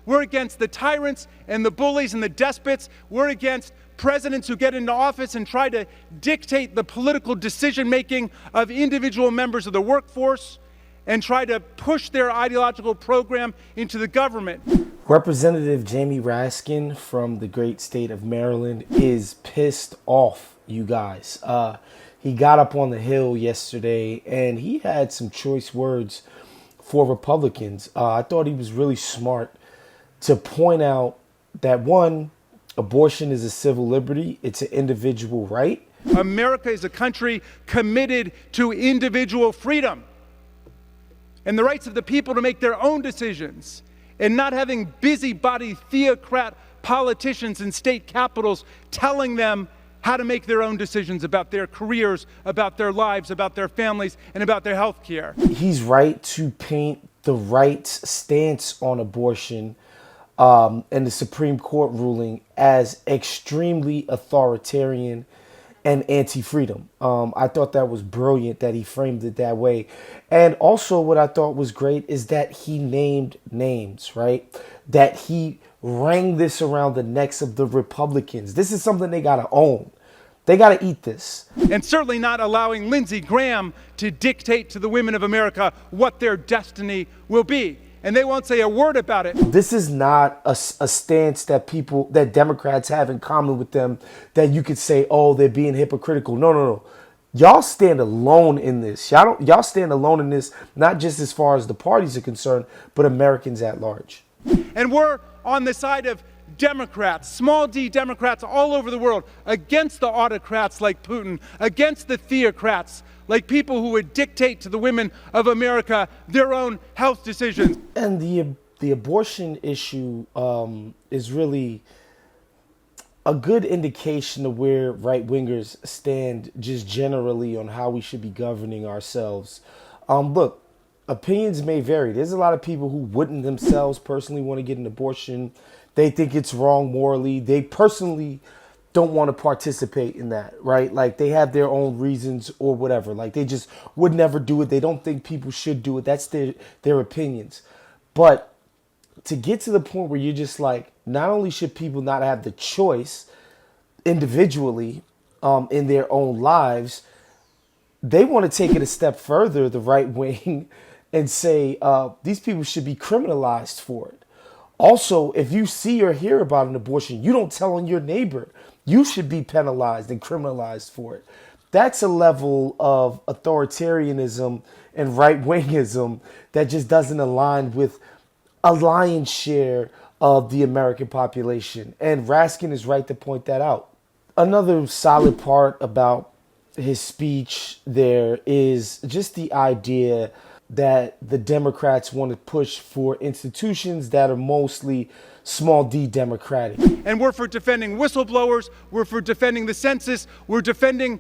We're against the tyrants and the bullies and the despots. We're against presidents who get into office and try to dictate the political decision-making of individual members of the workforce and try to push their ideological program into the government. Representative Jamie Raskin from the great state of Maryland is pissed off, you guys. He got up on the Hill yesterday and he had some choice words for Republicans. I thought he was really smart to point out that, one, abortion is a civil liberty. It's an individual right. America is a country committed to individual freedom and the rights of the people to make their own decisions, and not having busybody theocrat politicians in state capitals telling them how to make their own decisions about their careers, about their lives, about their families, and about their health care. He's right to paint the right's stance on abortion and the Supreme Court ruling as extremely authoritarian and anti-freedom. I thought that was brilliant that he framed it that way. And also what I thought was great is that he named names, right? That he rang this around the necks of the Republicans. This is something they got to own. They got to eat this. And certainly not allowing Lindsey Graham to dictate to the women of America what their destiny will be. And they won't say a word about it. This is not a stance that Democrats have in common with them that you could say, oh, they're being hypocritical. No. Y'all stand alone in this. Y'all stand alone in this, not just as far as the parties are concerned, but Americans at large. And we're on the side of Democrats, small d Democrats all over the world, against the autocrats like Putin, against the theocrats, like people who would dictate to the women of America their own health decisions. And the abortion issue is really a good indication of where right-wingers stand just generally on how we should be governing ourselves. Look, opinions may vary. There's a lot of people who wouldn't themselves personally want to get an abortion. They think it's wrong morally. They personally don't want to participate in that, right? Like, they have their own reasons or whatever. Like, they just would never do it. They don't think people should do it. That's their opinions. But to get to the point where you're just like, not only should people not have the choice individually in their own lives, they want to take it a step further, the right wing, and say these people should be criminalized for it. Also, if you see or hear about an abortion, you don't tell on your neighbor. You should be penalized and criminalized for it. That's a level of authoritarianism and right-wingism that just doesn't align with a lion's share of the American population. And Raskin is right to point that out. Another solid part about his speech there is just the idea that the Democrats want to push for institutions that are mostly small d democratic. And we're for defending whistleblowers, we're for defending the census, we're defending